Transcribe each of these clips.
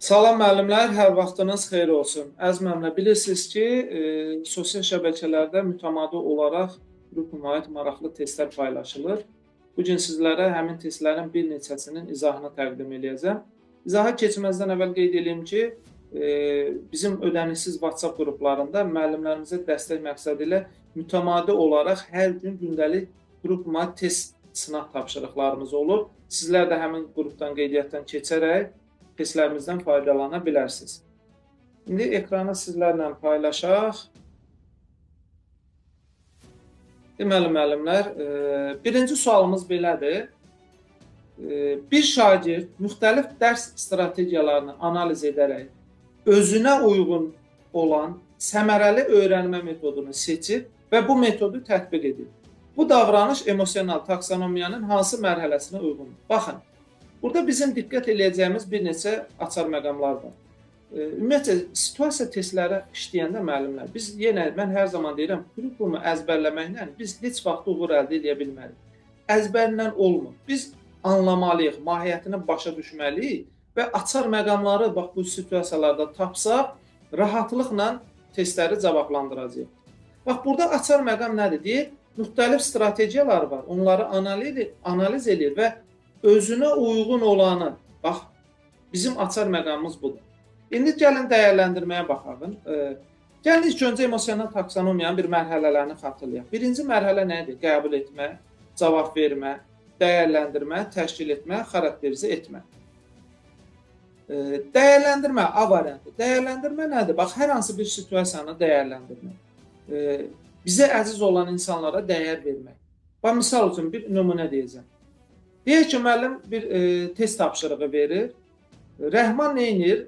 Salam müəllimlər, hər vaxtınız xeyir olsun. Əziz müəllimlər, bilirsiniz ki, sosial şəbəkələrdə mütəmadi olaraq qrupuma aid maraqlı testlər paylaşılır. Bu gün sizlərə həmin testlərin bir neçəsinin izahını təqdim edəcəm. İzaha keçməzdən əvvəl qeyd edeyim ki, bizim ödənişsiz WhatsApp qruplarında müəllimlərimizə dəstək məqsədi ilə mütəmadi olaraq hər gün gündəlik qrupuma test sınaq tapşırıqlarımız olur. Sizlər də həmin qrupdan qeydiyyatdan keçərək testlərimizdən faydalana bilərsiniz. İndi ekranı sizlərlə paylaşaq. Deməli, müəllimlər, birinci sualımız belədir. Bir şagird müxtəlif dərs strategiyalarını analiz edərək özünə uyğun olan səmərəli öyrənmə metodunu seçir və bu metodu tətbiq edir. Bu davranış emosional taksonomiyanın hansı mərhələsinə uyğundur? Baxın, burada bizim diqqət edəcəyimiz bir neçə açar məqamlar var. Ümumiyyətlə, situasiya testləri işləyəndə müəllimlər, mən hər zaman deyirəm, qrupumu əzbərləməklə biz heç vaxt uğur əldə edə bilmərik. Əzbərlə olmur. Biz anlamalıyıq, mahiyyətini başa düşməliyik və açar məqamları bu situasiyalarda tapsaq, rahatlıqla testləri cavablandıracağıq. Burada açar məqam nədir? Deyir, müxtəlif strategiyalar var, onları analiz edir və özünə uyğun olanı, bizim açar məqamımız budur. İndi gəlin dəyərləndirməyə baxaq. Gəlin ilk öncə emosional taksonomiyanın bir mərhələlərini xatırlayaq. Birinci mərhələ nədir? Qəbul etmə, cavab vermə, dəyərləndirmə, təşkil etmə, xarakterizə etmə. Dəyərləndirmə, A variantı. Dəyərləndirmə nədir? Hər hansı bir situasiyanı dəyərləndirmək. Bizə əziz olan insanlara dəyər vermək. Misal üçün bir nümunə deyəcəm. Deyək ki, müəllim bir test tapşırığı verir. Rəhman neynir?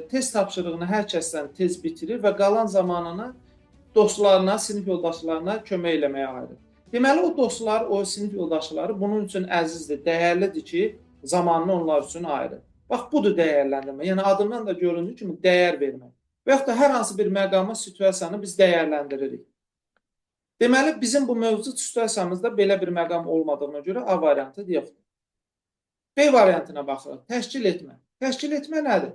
Test tapşırığını hər kəsdən tez bitirir və qalan zamanını dostlarına, sinif yoldaşlarına kömək eləməyə ayırır. Deməli, o dostlar, o sinif yoldaşları bunun üçün əzizdir, dəyərlidir ki, zamanını onlar üçün ayırır. Budur dəyərləndirmə. Yəni, adından da göründüyü kimi dəyər vermək. Və yaxud da hər hansı bir məqamı, situasiyanı biz dəyərləndiririk. Deməli, bizim bu mövcud situasiyamızda belə bir məqam olmadığına görə A variantı yoxdur. B variantına baxırıq. Təşkil etmə. Təşkil etmə nədir?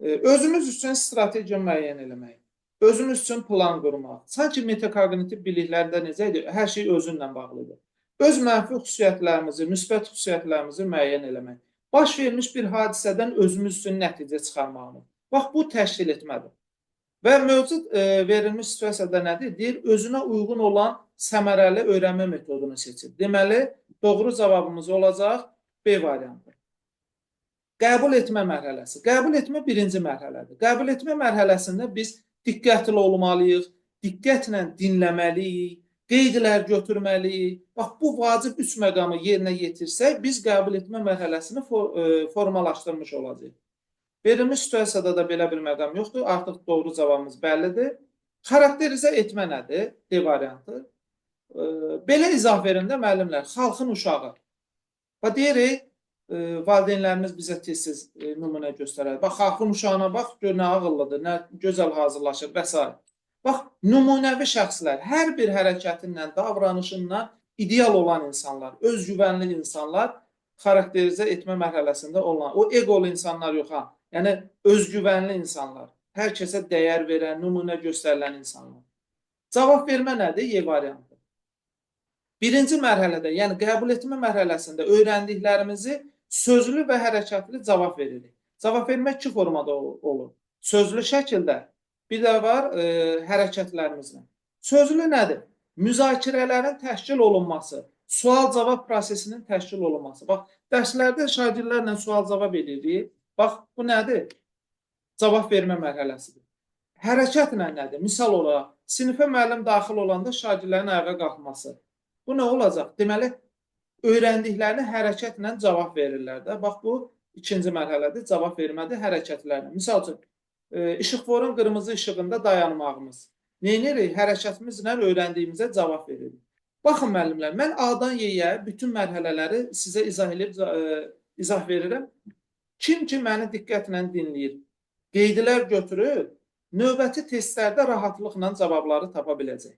Özümüz üçün strategiya müəyyən eləmək. Özümüz üçün plan qurmaq. Sanki metakognitiv biliklərdə necə edir? Hər şey özünlə bağlıdır. Öz mənfi xüsusiyyətlərimizi, müsbət xüsusiyyətlərimizi müəyyən eləmək. Baş vermiş bir hadisədən özümüz üçün nəticə çıxarmağımız. Bu təşkil etmədir. Və mövcud verilmiş situasiyada nədir? Deyir, özünə uyğun olan səmərəli öyrənmə metodunu seçir. Deməli, doğru cavabımız olacaq B variantı. Qəbul etmə mərhələsi. Qəbul etmə birinci mərhələdir. Qəbul etmə mərhələsində biz diqqətli olmalıyıq, diqqətlə dinləməliyik, qeydlər götürməliyik. Bu vacib 3 məqamı yerinə yetirsək, biz qəbul etmə mərhələsini formalaşdırmış olacaq. Verilmiş situasiyada da belə bir məqam yoxdur. Artıq doğru cavabımız bəllidir. Xarakterizə etmə nədir? D variantı. Belə izah verində müəllimlər, xalqın uşağı. Deyirik, valideynlərimiz bizə tez-tez nümunə göstərər. Xalqın uşağına bax, gör nə ağıllıdır, nə gözəl hazırlaşır və s. Nümunəvi şəxslər, hər bir hərəkətindən, davranışından ideal olan insanlar, özgüvənli insanlar xarakterizə etmə mərhələsində olan, o egolu insanlar yox, yəni özgüvənli insanlar, hər kəsə dəyər verən, nümunə göstərilən insanlar. Cavab vermə nədir? Y variantı. Birinci mərhələdə, yəni qəbul etmə mərhələsində öyrəndiklərimizi sözlü və hərəkətli cavab veririk. Cavab vermək 2 formada olur. Sözlü şəkildə, bir də var hərəkətlərimizlə. Sözlü nədir? Müzakirələrin təşkil olunması, sual-cavab prosesinin təşkil olunması. Dərslərdə şagirdlərlə sual-cavab edirik. Bu nədir? Cavab vermə mərhələsidir. Hərəkətlə nədir? Misal olaraq, sinifə müəllim daxil olanda şagirdlərin ayağa qalxması. Bu nə olacaq? Deməli, öyrəndiklərini hərəkətlə cavab verirlər də. Bu, ikinci mərhələdir, cavab vermədir hərəkətlərlə. Misal üçün, işıqforun qırmızı işığında dayanmağımız. Neyinirik? Hərəkətimizlə öyrəndiyimizə cavab veririk. Baxın, müəllimlər, mən A-dan Y-yə bütün mərhələləri sizə izah verirəm. Kim ki, məni diqqətlə dinləyir, qeydlər götürür, növbəti testlərdə rahatlıqla cavabları tapa biləcək.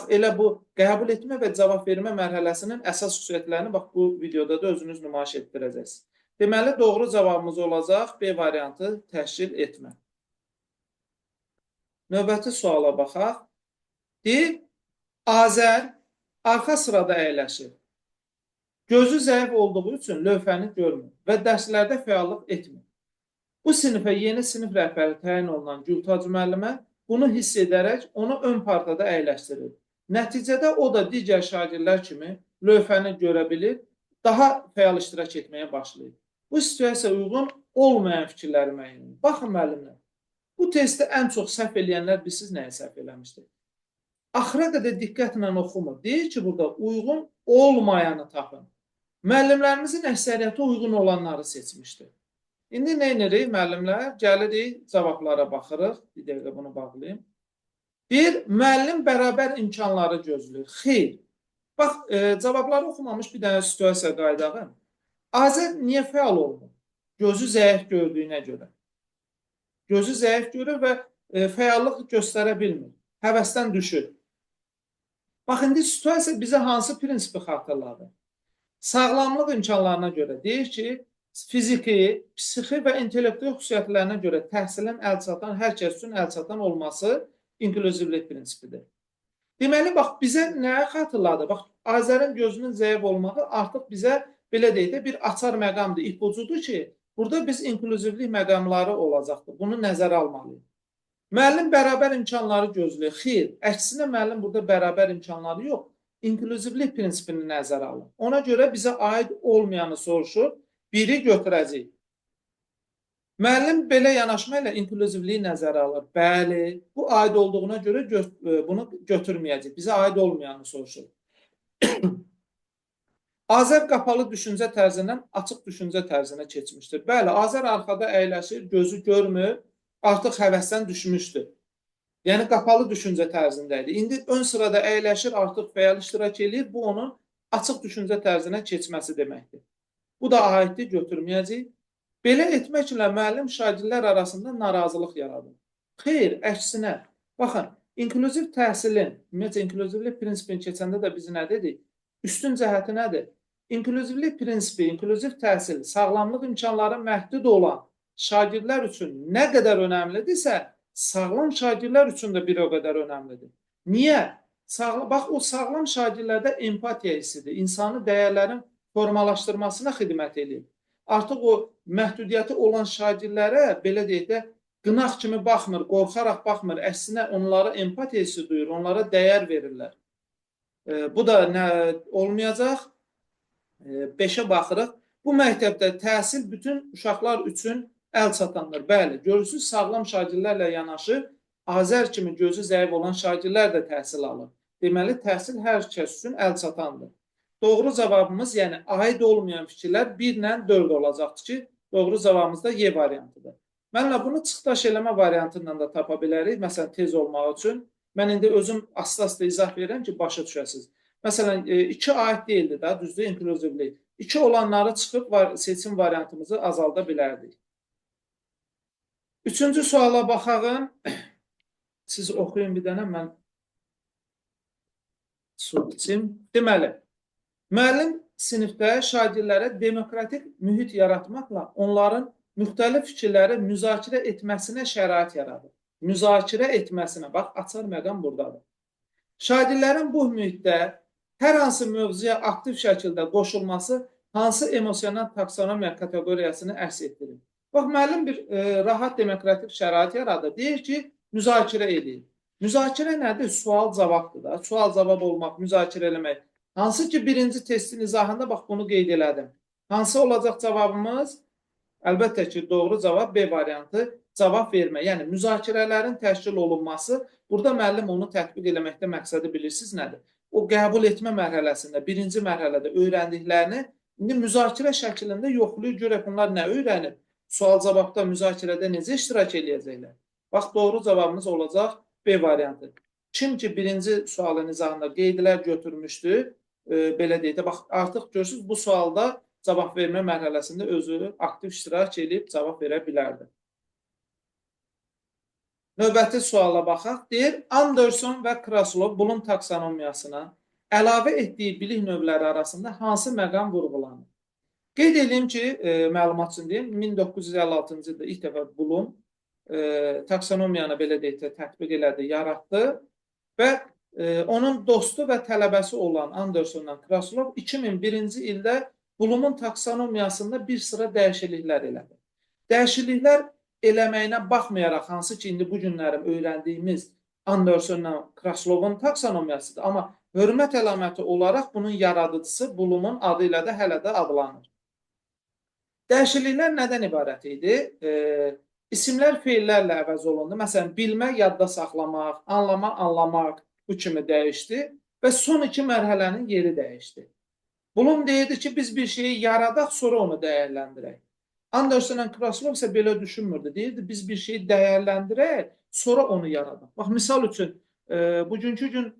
Elə bu qəbul etmə və cavab vermə mərhələsinin əsas xüsusiyyətlərini bu videoda da özünüz nümayiş etdirəcəksiniz. Deməli, doğru cavabımız olacaq B variantı təşkil etmək. Növbəti suala baxaq. Deyir, Azər arxa sırada əyləşir. Gözü zəif olduğu üçün lövhəni görmür və dərslərdə fəallıq etmir. Bu sinifə yeni sinif rəhbəri təyin olunan Gültac müəllimə bunu hiss edərək onu ön partada əyləşdirir. Nəticədə o da digər şagirdlər kimi lövhəni görə bilir, daha fəal iştirak etməyə başlayır. Bu situasiyaya uyğun olmayan fikirləri müəyyən edin. Baxın müəllimlər, bu testdə ən çox səhv eləyənlər bilirsiniz nəyə səhv eləmişdir? Axıra qədər diqqətlə oxumur. Deyir ki, burada uyğun olmayanı tapın. Müəllimlərimizin əksəriyyəti uyğun olanları seçmişdir. İndi nə edirik müəllimlər? Gəlirik, cavablara baxırıq. Bir dəqiqə bunu bağlayayım. Bir, müəllim bərabər imkanları gözləyir. Xeyr. Bax, cavabları oxumamış bir dənə situasiya qaydağı. Azər niyə fəal olmur? Gözü zəif gördüyünə görə. Gözü zəif görür və fəallıq göstərə bilmir. Həvəsdən düşür. Bax, indi situasiya bizə hansı prinsipi xatırladır? Sağlamlıq imkanlarına görə deyir ki, fiziki, psixi və intellektual xüsusiyyətlərinə görə təhsilin əlçatan, hər kəs üçün əlçatan olması inklüzivlik prinsipidir. Deməli, bax, bizə nəyə xatırladı? Bax, Azərin gözünün zəif olmağı artıq bizə, belə deyək də, bir açar məqamdır, ipucudur ki, burada biz inklüzivlik məqamları olacaqdır. Bunu nəzərə almalıyıq. Müəllim bərabər imkanları gözləyir. Xeyr, əksinə müəllim burada bərabər imkanları yox, inklüzivlik prinsipini nəzərə alır. Ona görə bizə aid olmayanı soruşur, biri götürəcək. Müəllim belə yanaşma ilə inklüzivliyi nəzərə alır. Bəli, bu aid olduğuna görə bunu götürməyəcək. Bizə aid olmayanı soruşur. Azər qapalı düşüncə tərzindən açıq düşüncə tərzinə keçmişdir. Bəli, Azər arxada əyləşir, gözü görmür, artıq həvəsdən düşmüşdür. Yəni, qapalı düşüncə tərzindəydi. İndi ön sırada əyləşir, artıq fəal iştirak edir. Bu, onun açıq düşüncə tərzinə keçməsi deməkdir. Bu da aiddir, götürməyəcək. Belə etməklə müəllim şagirdlər arasında narazılıq yaradır. Xeyr, əksinə. Baxın, inklüziv təhsilin, ümumiyyətlə, inklüzivlik prinsipini keçəndə də biz nə dedik? Üstün cəhəti nədir? İnklüzivlik prinsipi, inklüziv təhsil, sağlamlıq imkanları məhdud olan şagirdlər üçün nə qədər önəmlidirsə, sağlam şagirdlər üçün də bir o qədər önəmlidir. Niyə? Bax, o sağlam şagirdlərdə empatiya hissidir. İnsanı dəyərlərin formalaşdırmasına xidmət edir. Artıq o məhdudiyyəti olan şagirdlərə, belə deyək də, qınaq kimi baxmır, qorxaraq baxmır. Əksinə, onlara empatiya hissi duyur, onlara dəyər verirlər. Bu da nə olmayacaq? 5-ə baxırıq. Bu məktəbdə təhsil bütün uşaqlar üçün əl çatandır. Bəli, görürsünüz, sağlam şagirdlərlə yanaşı, Azər kimi gözü zəif olan şagirdlər də təhsil alır. Deməli, təhsil hər kəs üçün əl çatandır. Doğru cavabımız, yəni aid olmayan fikirlər 1 ilə 4 olacaqdır ki, doğru cavabımız da Y variantıdır. Mənlə bunu çıxdaş eləmə variantından da tapa bilərik. Məsələn, tez olmaq üçün. Mən indi özüm asla izah verirəm ki, başa düşəsiniz. Məsələn, 2 aid deyildi də, düzdür, inklüzivlik. 2 olanları çıxıb seçim variantımızı azalda bilərdik. Üçüncü suala baxağım. Siz oxuyun bir dənə, mən su içim. Deməli, müəllim sinifdə şagirdlərə demokratik mühit yaratmaqla onların müxtəlif fikirləri müzakirə etməsinə şərait yaradır. Müzakirə etməsinə, bax, açar məqam buradadır. Şagirdlərin bu mühitdə hər hansı mövzuya aktiv şəkildə qoşulması hansı emosional taksonomiya kateqoriyasını əks etdirir? Bax, müəllim bir rahat demokratik şərait yaradır. Deyir ki, müzakirə edin. Müzakirə nədir? Sual-cavabdır da. Sual-cavab olmaq, müzakirə eləmək. Hansı ki, birinci testin izahında bax, bunu qeyd elədim. Hansı olacaq cavabımız? Əlbəttə ki, doğru cavab B variantı cavab vermək. Yəni, müzakirələrin təşkil olunması, burada müəllim onu tətbiq eləməkdə məqsədi bilirsiniz nədir? O qəbul etmə mərhələsində, birinci mərhələdə öyrəndiklərini indi müzakirə şəklində yoxlayır, görək bunlar nə öyrənib? Sual-cavabda, müzakirədə necə iştirak edəcəklər? Bax, doğru cavabımız olacaq B variantı. Kim ki, birinci sualın izahında qeydlər götürmüşdü, belə deyək də, bax, artıq görürsünüz, bu sualda cavab vermə mərhələsində özü aktiv iştirak edib cavab verə bilərdi. Növbəti suala baxaq. Deyir, Anderson və Kraslov Bloom taksonomiyasına əlavə etdiyi bilik növləri arasında hansı məqam vurğulanır? Qeyd edeyim ki, məlumat üçün deyim, 1956-cı ildə ilk dəfə Bloom taksonomiyanı belə deyək də tətbiq elədi, yaratdı və onun dostu və tələbəsi olan Andersonla Kraslov 2001-ci ildə Bloom'un taksonomiyasında bir sıra dəyişikliklər elədi. Dəyişikliklər eləməyinə baxmayaraq, hansı ki, indi bu günlərim öyrəndiyimiz Andersonla Kraslovun taksonomiyasıdır, amma hörmət əlaməti olaraq bunun yaradıcısı Bloom'un adı ilə də hələ də adlanır. Dəyişikliklər nədən ibarət idi? İsimlər feillərlə əvəz olundu. Məsələn, bilmək, yadda saxlamaq, anlamaq bu kimi dəyişdi və son iki mərhələnin yeri dəyişdi. Bloom deyirdi ki, biz bir şeyi yaradaq, sonra onu dəyərləndirək. Anderson Kraslov isə belə düşünmürdü. Deyirdi, biz bir şeyi dəyərləndirək, sonra onu yaradaq. Bax, misal üçün, bugünkü gün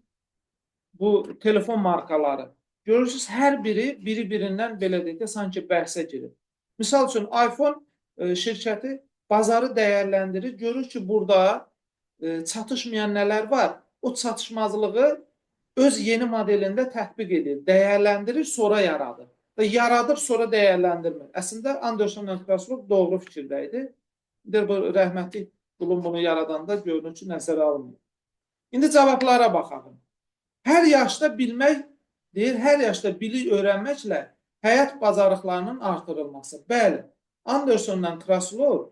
bu telefon markaları, görürsünüz, hər biri biri-birindən belə deyək də, sanki bəhsə girir. Misal üçün, iPhone şirkəti bazarı dəyərləndirir, görür ki, burada çatışmayan nələr var, o çatışmazlığı öz yeni modelində tətbiq edir, dəyərləndirir, sonra yaradır. Və yaradır, sonra dəyərləndirmir. Əslində, Anderson Kraslov doğru fikirdə idi. Bu rəhmətli Bloom bunu yaradanda görünür ki, nəzərə alınmıyor. İndi cavablara baxalım. Hər yaşda bilmək, deyir, hər yaşda bilik öyrənməklə həyat bacarıqlarının artırılması. Bəli, Andersonla Kraslov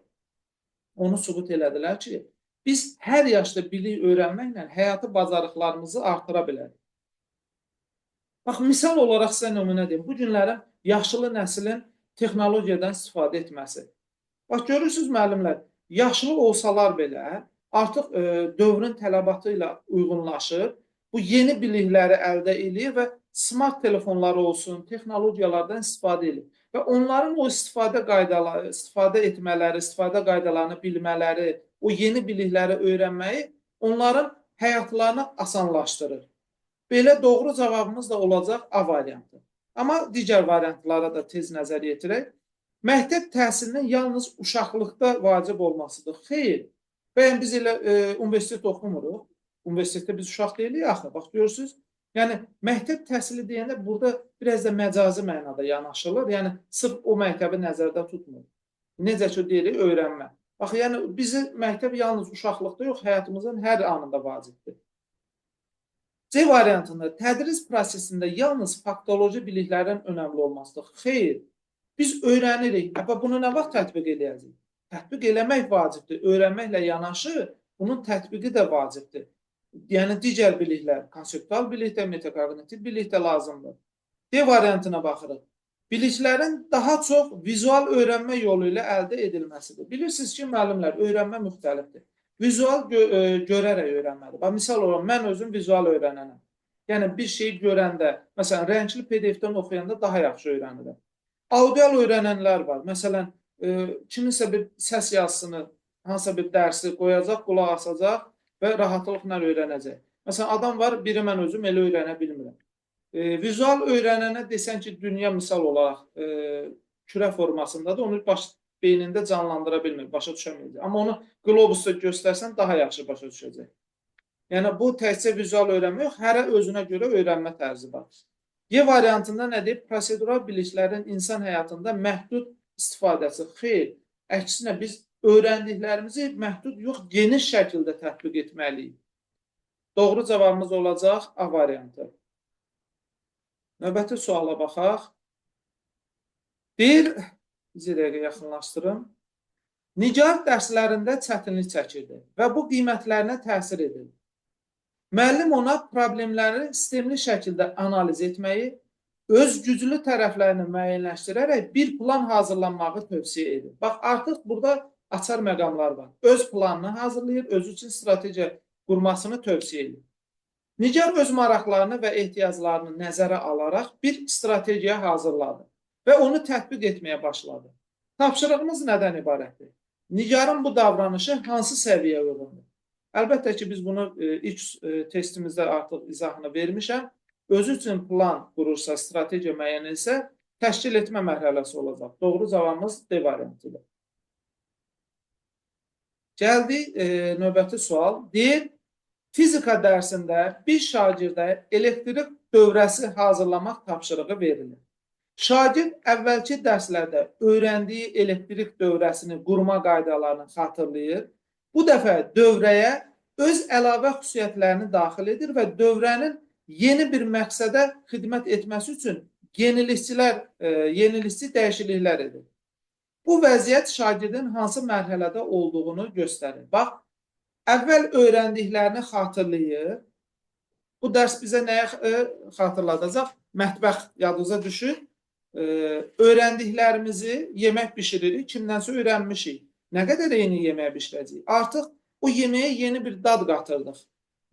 onu sübut elədilər ki, biz hər yaşda bilik öyrənməklə həyatı bacarıqlarımızı artıra bilərik. Bax, misal olaraq sizə nümunə deyim. Bu günlərin yaşlı nəslin texnologiyadan istifadə etməsi. Bax, görürsünüz müəllimlər, yaşlı olsalar belə artıq dövrün tələbatı ilə uyğunlaşır, bu yeni bilikləri əldə edir və smart telefonları olsun, texnologiyalardan istifadə edir. Və onların o istifadə etmələri, istifadə qaydalarını bilmələri, o yeni bilikləri öyrənməyi onların həyatlarını asanlaşdırır. Belə doğru cavabımız da olacaq A variantı. Amma digər variantlara da tez nəzər yetirək. Məktəb təhsilinin yalnız uşaqlıqda vacib olmasıdır. Xeyr. Bəyən biz elə universitet oxumuruq. Universitetdə biz uşaq deyilik axı. Bax, görürsünüz. Yəni, məktəb təhsili deyəndə burada biraz da məcazi mənada yanaşılır. Yəni, sırf o məktəbi nəzərdə tutmur. Necə ki, deyirik, öyrənmə. Bax, yəni, bizi məktəb yalnız uşaqlıqda yox, həyatımızın hər anında vacibdir. C variantında tədris prosesində yalnız faktoloji biliklərin önəmli olmasıdır. Xeyr, biz öyrənirik. Bunu nə vaxt tətbiq edəcəyik? Tətbiq eləmək vacibdir. Öyrənməklə yanaşı, bunun tətbiqi də vacibdir. Yəni, digər biliklər, konseptual bilik də, metakognitiv bilik də lazımdır. D variantına baxırıq. Biliklərin daha çox vizual öyrənmə yolu ilə əldə edilməsidir. Bilirsiniz ki, müəllimlər, öyrənmə müxtəlifdir. Vizual görərək öyrənməlidir. Misal olaraq, mən özüm vizual öyrənənəm. Yəni, bir şeyi görəndə, məsələn, rəngli PDF-dən oxuyanda daha yaxşı öyrənirəm. Audial öyrənənlər var. Məsələn, kiminsə bir səs yazısını, hansısa bir dərsi qoyacaq, qulaq asacaq və rahatlıqla öyrənəcək. Məsələn, adam var, biri mən özüm elə öyrənə bilmirəm. Vizual öyrənənə desən ki, dünya misal olaraq kürə formasındadır, onu beynində canlandıra bilmir, başa düşəməyəcək. Amma onu qlobusda göstərsən, daha yaxşı başa düşəcək. Yəni, bu təkcə vizual öyrənmə yox, hərə özünə görə öyrənmə tərzi var. Y variantında nə deyib? Prosedural biliklərin insan həyatında məhdud istifadəsi. Xeyr, əksinə biz öyrəndiklərimizi məhdud yox, geniş şəkildə tətbiq etməliyik. Doğru cavabımız olacaq A variantı. Növbəti suala baxaq. Deyir, bizi dəqiqə yaxınlaşdırım. Nigar dərslərində çətinlik çəkirdi və bu qiymətlərinə təsir edir. Müəllim ona problemləri sistemli şəkildə analiz etməyi, öz güclü tərəflərini müəyyənləşdirərək bir plan hazırlanmağı tövsiyə edir. Bax, artıq burada açar məqamlar var. Öz planını hazırlayır, özü üçün strategiya qurmasını tövsiyə edir. Nigar öz maraqlarını və ehtiyaclarını nəzərə alaraq bir strategiya hazırladı və onu tətbiq etməyə başladı. Tapşırığımız nədən ibarətdir? Nigarın bu davranışı hansı səviyyə uyğundur? Əlbəttə ki, biz bunu ilk testimizdə artıq izahını vermişəm. Özü üçün plan qurursa, strategiya müəyyən etsə, təşkil etmə mərhələsi olacaq. Doğru cavabımız D variantıdır. Gəldik növbəti sual. Deyir, fizika dərsində bir şagirdə elektrik dövrəsi hazırlamaq tapşırığı verilir. Şagird əvvəlki dərslərdə öyrəndiyi elektrik dövrəsini, qurma qaydalarını xatırlayır. Bu dəfə dövrəyə öz əlavə xüsusiyyətlərini daxil edir və dövrənin yeni bir məqsədə xidmət etməsi üçün yenilikçi dəyişikliklər edir. Bu vəziyyət şagirdin hansı mərhələdə olduğunu göstərir. Bax, əvvəl öyrəndiklərini xatırlayır. Bu dərs bizə nəyə xatırladacaq? Mətbəx yadınıza düşür. Öyrəndiklərimizi yemək bişiririk, kimdənsə öyrənmişik. Nə qədər eyni yemək bişirəcəyik? Artıq o yeməyə yeni bir dad qatırdıq.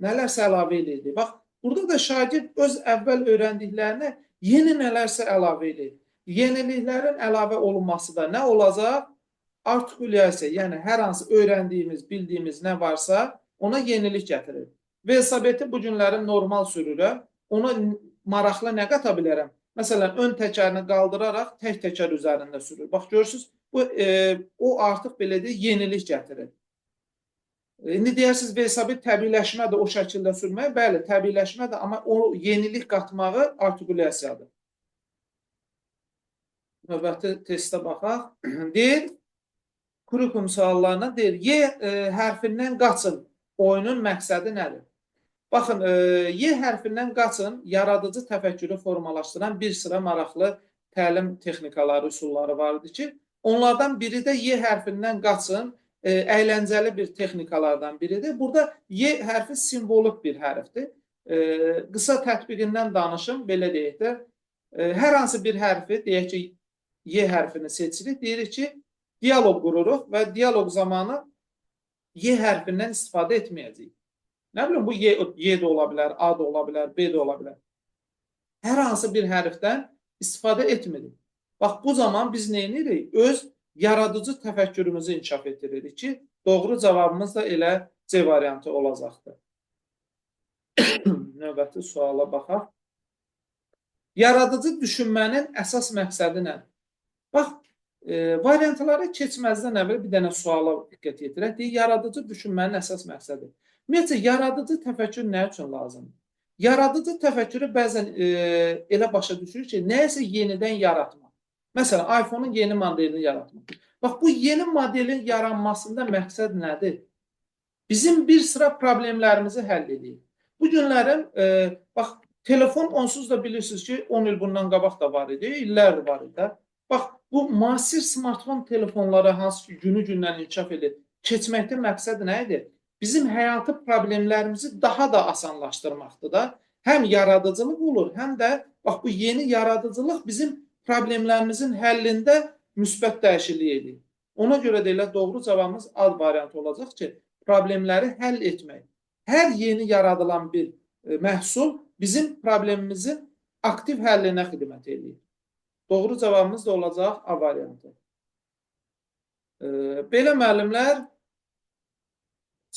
Nələrsə əlavə edirdik. Bax, burada da şagird öz əvvəl öyrəndiklərinə yeni nələrsə əlavə edir. Yeniliklərin əlavə olunması da nə olacaq? Artikulyasiya, yəni hər hansı öyrəndiyimiz, bildiyimiz nə varsa ona yenilik gətirir. Velosipedi bu günlərin normal sürürəm. Ona maraqlı nə qata bilərəm? Məsələn, ön təkərini qaldıraraq tək təkər üzərində sürür. Bax, görürsünüz, o artıq belə deyək, yenilik gətirir. İndi deyirsiniz, velosiped təbiiləşmədir o şəkildə sürmək. Bəli, təbiiləşmədir, amma o yenilik qatmağı artikulyasiyadır. Növbəti testə baxaq. Deyir, kurikulum suallarına deyir, Y hərfindən qaçın. Oyunun məqsədi nədir? Baxın, Y hərfindən qaçın, yaradıcı təfəkkürü formalaşdıran bir sıra maraqlı təlim texnikaları, üsulları vardı ki, onlardan biri də Y hərfindən qaçın, əyləncəli bir texnikalardan biridir. Burada Y hərfi simvolik bir hərfdir. Qısa tətbiqindən danışım, belə deyək də, hər hansı bir hərfi, deyək ki, Y hərfini seçirik, deyirik ki, diyaloq qururuq və diyaloq zamanı Y hərfindən istifadə etməyəcəyik. Nə bilim, bu Y də ola bilər, A da ola bilər, B də ola bilər. Hər hansı bir hərfdən istifadə etmirik. Bax, bu zaman biz nə edirik? Öz yaradıcı təfəkkürümüzü inkişaf etdiririk ki, doğru cavabımız da elə C variantı olacaqdır. Növbəti suala baxaq. Yaradıcı düşünmənin əsas məqsədi nədir? Bax, variantları keçməzdən əvvəl bir dənə suala diqqət yetirək. Deyək, yaradıcı düşünmənin əsas məqsədi. Ümumiyyətlə, yaradıcı təfəkkür nə üçün lazımdır? Yaradıcı təfəkkürü bəzən elə başa düşürük ki, nəyəsə yenidən yaratmaq. Məsələn, iPhone-un yeni modelini yaratmaq. Bax, bu yeni modelin yaranmasında məqsəd nədir? Bizim bir sıra problemlərimizi həll edir. Bu günlərin, bax, telefon onsuz da bilirsiniz ki, 10 il bundan qabaq da var idi, illər var idi. Bax, bu müasir smartfon telefonları hansı ki, günü-gündən inkişaf edir, keçməkdə məqsəd nə idi? Bizim həyatı problemlərimizi daha da asanlaşdırmaqdır da. Həm yaradıcılıq olur, həm də bax, bu yeni yaradıcılıq bizim problemlərimizin həllində müsbət dəyişiklik edir. Ona görə də elə doğru cavabımız A variantı olacaq ki, problemləri həll etmək. Hər yeni yaradılan bir məhsul bizim problemimizin aktiv həllinə xidmət edir. Doğru cavabımız da olacaq A variantı. Belə müəllimlər,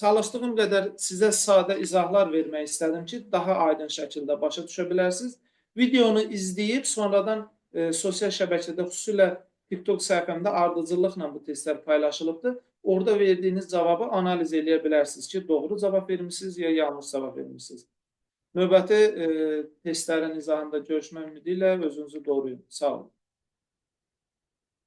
çalışdığım qədər sizə sadə izahlar vermək istədim ki, daha aydın şəkildə başa düşə bilərsiniz. Videonu izləyib, sonradan sosial şəbəkədə, xüsusilə TikTok səhifəmdə ardıcıllıqla bu testlər paylaşılıbdır. Orada verdiyiniz cavabı analiz edə bilərsiniz ki, doğru cavab vermişsiniz ya yanlış cavab vermişsiniz. Növbəti testlərin izahında görüşmək ümidi ilə özünüzü qoruyun. Sağ olun.